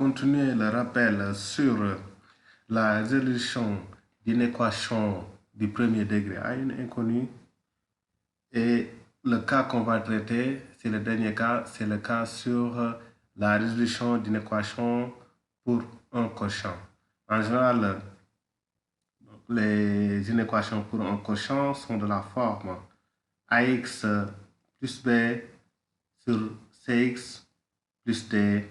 continuer le rappel sur la résolution d'une équation du premier degré à une inconnue. Et le cas qu'on va traiter, c'est le dernier cas, c'est le cas sur la résolution d'une équation pour un quotient. En général, les inéquations pour un quotient sont de la forme ax plus b sur cx plus d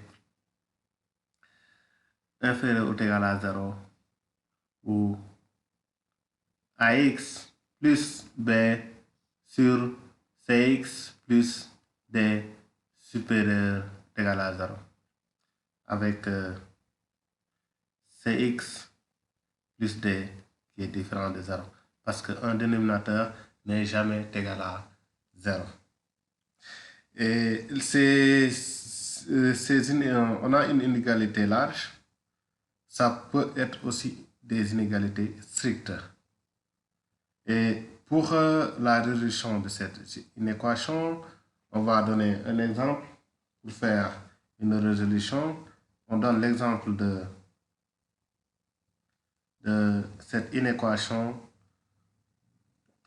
inférieur ou égal à 0, ou ax plus b sur cx plus d supérieur ou égal à 0, avec cx plus d qui est différent de 0, parce qu'un dénominateur n'est jamais égal à 0. Et on a une inégalité large, ça peut être aussi des inégalités strictes. Et pour la résolution de cette inéquation, on va donner un exemple pour faire une résolution. On donne l'exemple de cette inéquation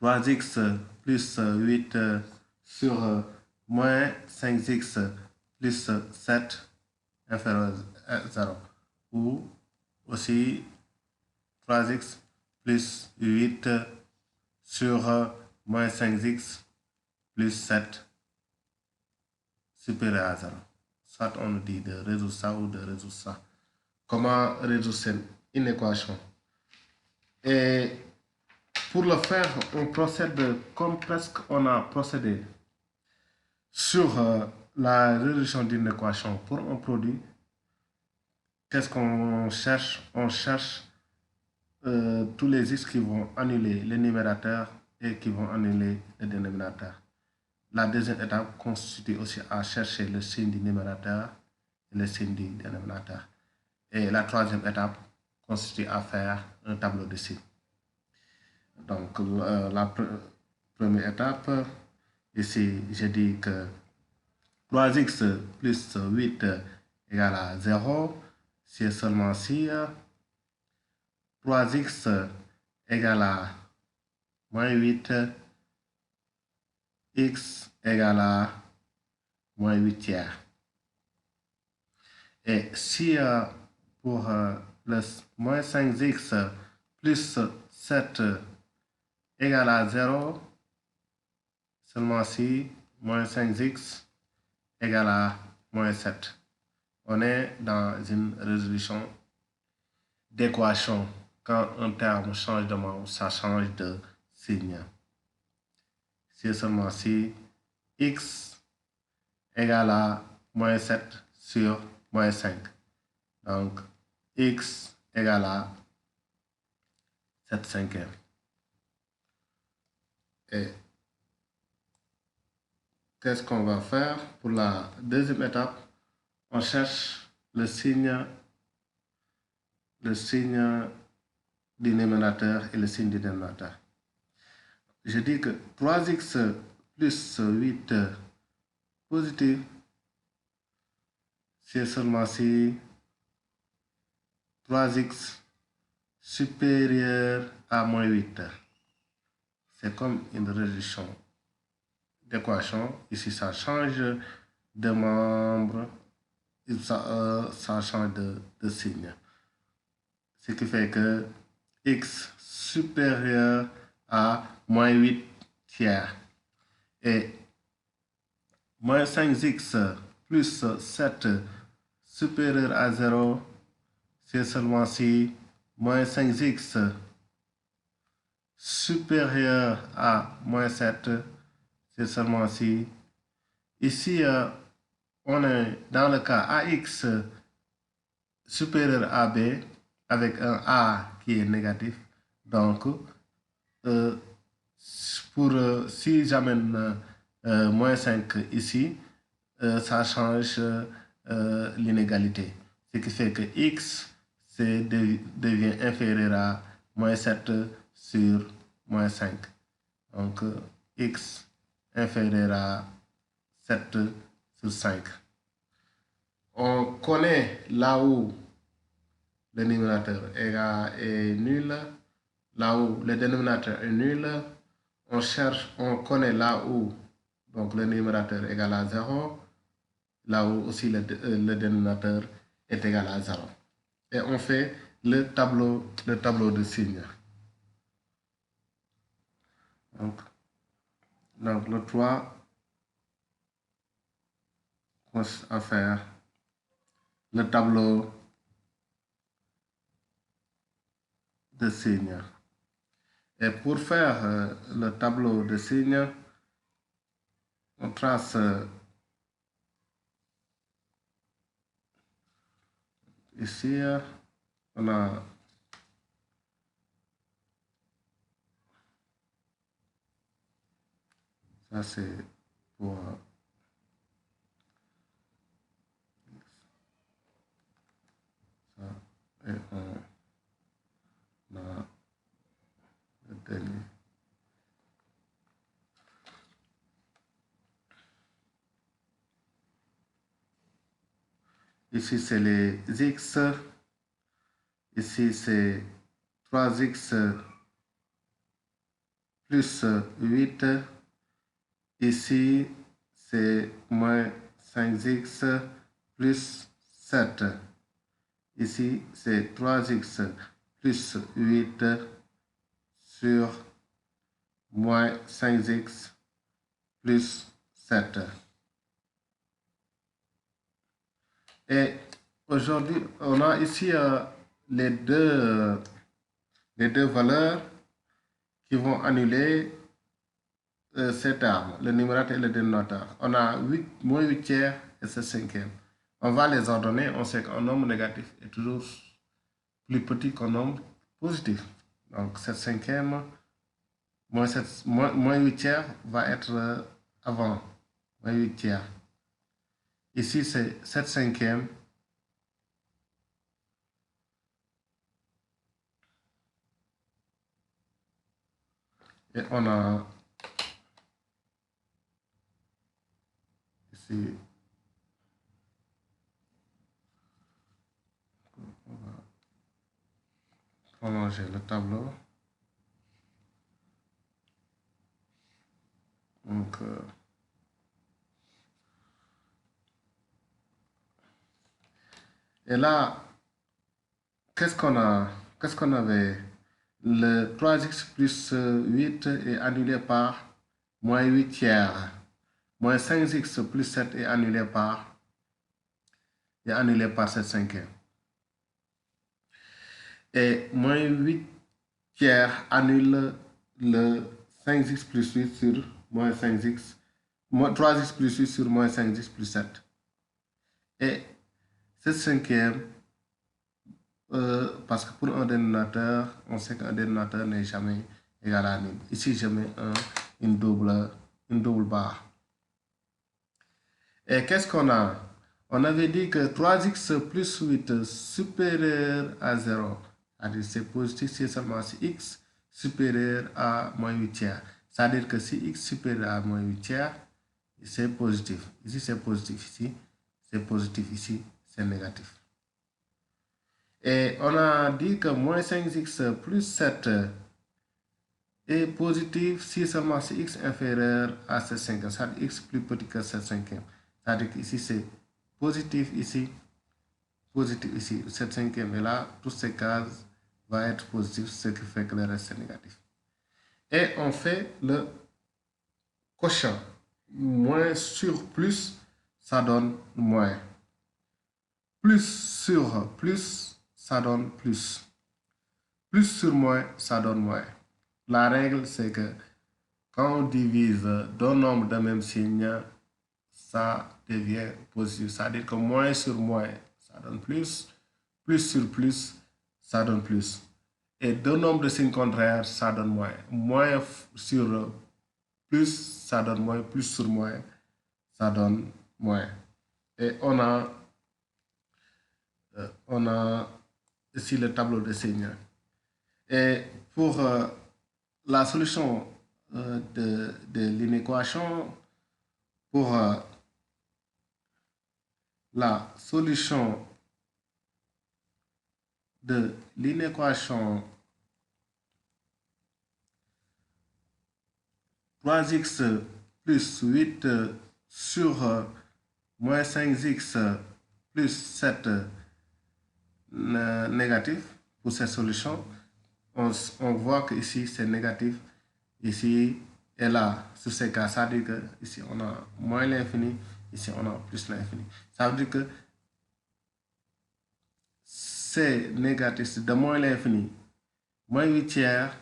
3x plus 8 sur moins 5x plus 7 inférieur à 0, ou aussi 3x plus 8 sur moins 5x plus 7 supérieur à 0. Soit on nous dit de résoudre ça ou de résoudre ça. Comment résoudre cette inéquation? Et pour le faire, on procède comme presque on a procédé sur la résolution d'une équation pour un produit. Qu'est-ce qu'on cherche? On cherche tous les x qui vont annuler le numérateur et qui vont annuler le dénominateur. La deuxième étape consiste aussi à chercher le signe du numérateur et le signe du dénominateur. Et la troisième étape consiste à faire un tableau de signes. Donc, la première étape, ici, je dis que 3x plus 8 égale à 0, c'est seulement si 3x égale à moins 8, x égale à moins 8 tiers. Et si pour le moins 5x plus 7 égale à 0, seulement si moins 5x égale à moins 7. On est dans une résolution d'équation. Quand un terme change de membre, ça change de signe. C'est seulement si x égale à moins 7 sur moins 5. Donc, x égale à 7 cinquièmes. Et qu'est-ce qu'on va faire pour la deuxième étape? On cherche le signe du numérateur et le signe du dénominateur. Je dis que 3x plus 8 positif, c'est seulement si 3x supérieur à moins 8. C'est comme une résolution d'équation. Ici, ça change de membre, ça change de signe. Ce qui fait que x supérieur à moins 8 tiers et moins 5x plus 7 supérieur à 0, c'est seulement si moins 5x supérieur à moins 7, c'est seulement si. Ici, on est dans le cas AX supérieur à B avec un A qui est négatif. Donc, si j'amène moins 5 ici, ça change l'inégalité. Ce qui fait que x devient inférieur à moins 7 sur moins 5. Donc, x inférieur à 7 sur 5. On connaît là où le numérateur est nul, là où le dénominateur est nul. On cherche, on connaît là où donc le numérateur est égal à 0, là où aussi le dénominateur est égal à 0. Et on fait le tableau de signes. Donc le 3 consiste à faire le tableau de signes. Et pour faire le tableau de signes, on trace ici, on a ça c'est pour ça et on a le dernier. Ici c'est les x, ici c'est 3x plus 8, ici c'est moins 5x plus 7. Ici, c'est 3x plus 8 sur moins 5x plus 7. Et aujourd'hui, on a ici les deux valeurs qui vont annuler ces termes, le numérateur et le dénominateur. On a 8, moins 8 tiers et 7 cinquièmes. On va les ordonner. On sait qu'un nombre négatif est toujours plus petit qu'un nombre positif. Donc 7 cinquièmes moins 8 tiers va être avant. Moins 8 tiers. Ici, c'est 7 cinquièmes. Et on a ici, on va prolonger le tableau. Donc, et là, qu'est-ce qu'on a? Qu'est-ce qu'on avait? Le 3x plus 8 est annulé par moins 8 tiers. Moins 5x plus 7 est annulé par 7 cinquièmes. Et moins 8 tiers annule le 5x plus 8 sur moins 5x, 3x plus 8 sur moins 5x plus 7. Et 7 cinquièmes, parce que pour un dénominateur, on sait qu'un dénominateur n'est jamais égal à nul. Ici, je mets une double barre. Et qu'est-ce qu'on a? On avait dit que 3x plus 8 supérieur à 0. C'est-à-dire c'est positif si seulement si x supérieur à moins 8 tiers. C'est-à-dire que si x supérieur à moins 8 tiers, c'est positif. Ici, c'est positif. Ici, c'est positif. Ici, c'est négatif. Et on a dit que moins 5x plus 7 est positif si seulement si x inférieur à 7 cinquièmes. C'est-à-dire x plus petit que 7 cinquièmes. C'est-à-dire qu'ici, c'est positif ici, 7 cinquièmes. Et là, toutes ces cases vont être positives, ce qui fait que le reste est négatif. Et on fait le quotient. Moins sur plus, ça donne moins. Plus sur plus, ça donne plus. Plus sur moins, ça donne moins. La règle, c'est que quand on divise deux nombres de même signe, ça devient positif. C'est-à-dire que moins sur moins, ça donne plus. Plus sur plus, ça donne plus. Et deux nombres de signes contraires, ça donne moins. Moins sur plus, ça donne moins. Plus sur moins, ça donne moins. Et on a ici le tableau de signes. Et pour la solution de l'inéquation, pour la solution de l'inéquation 3x plus 8 sur moins 5x plus 7 négatif pour cette solution, on voit que ici c'est négatif, ici et là, sur ces cas, ça veut dire que ici on a moins l'infini, ici on a plus l'infini. Ça veut dire que c'est négatif, c'est de moins l'infini, moins 8 tiers,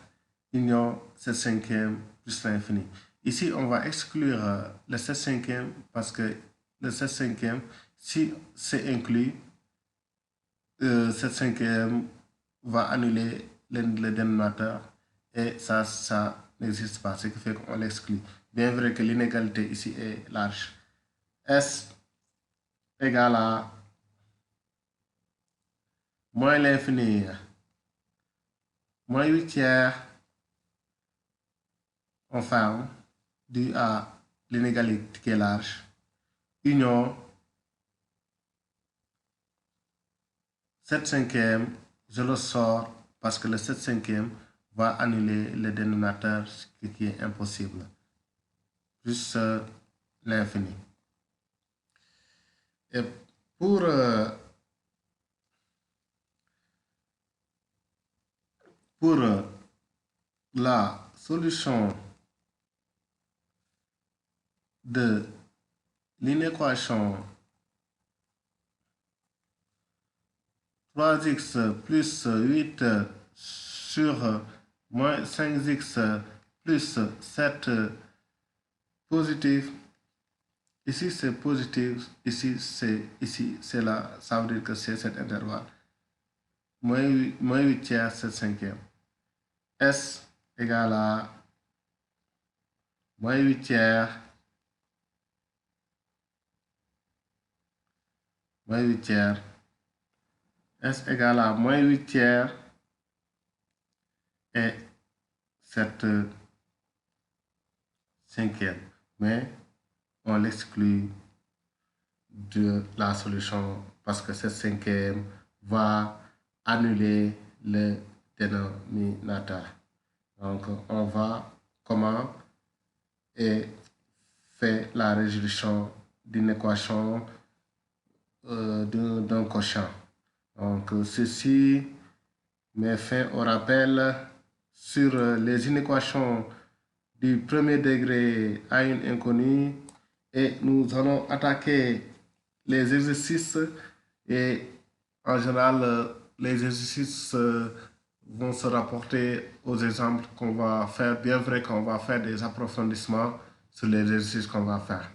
union 7 cinquième plus l'infini. Ici, on va exclure le 7 cinquième parce que le 7 cinquième, si c'est inclus, 7 cinquième va annuler le dénominateur et ça n'existe pas, ce qui fait qu'on l'exclut. Bien vrai que l'inégalité ici est large. S égale à moins l'infini, moins 8 tiers, enfin, dû à l'inégalité qui est large, union 7 cinquième, je le sors parce que le 7 cinquième va annuler le dénominateur, ce qui est impossible, plus l'infini. Et pour la solution de l'inéquation 3x plus 8 sur moins 5x plus 7 positif. Ici c'est positif, ici c'est là, ça veut dire que c'est cet intervalle. Moins 8 tiers, 7 cinquième. S égale à moins 8 tiers, moins 8 tiers. S égale à moins 8 tiers et 7 cinquième. Mais on l'exclut de la solution parce que 7 cinquième va annuler le dénominateur. Donc, on va comment et fait la résolution d'une équation d'un quotient. Donc, ceci met fin au rappel sur les inéquations du premier degré à une inconnue et nous allons attaquer les exercices et en général les exercices vont se rapporter aux exemples qu'on va faire, bien vrai qu'on va faire des approfondissements sur les exercices qu'on va faire.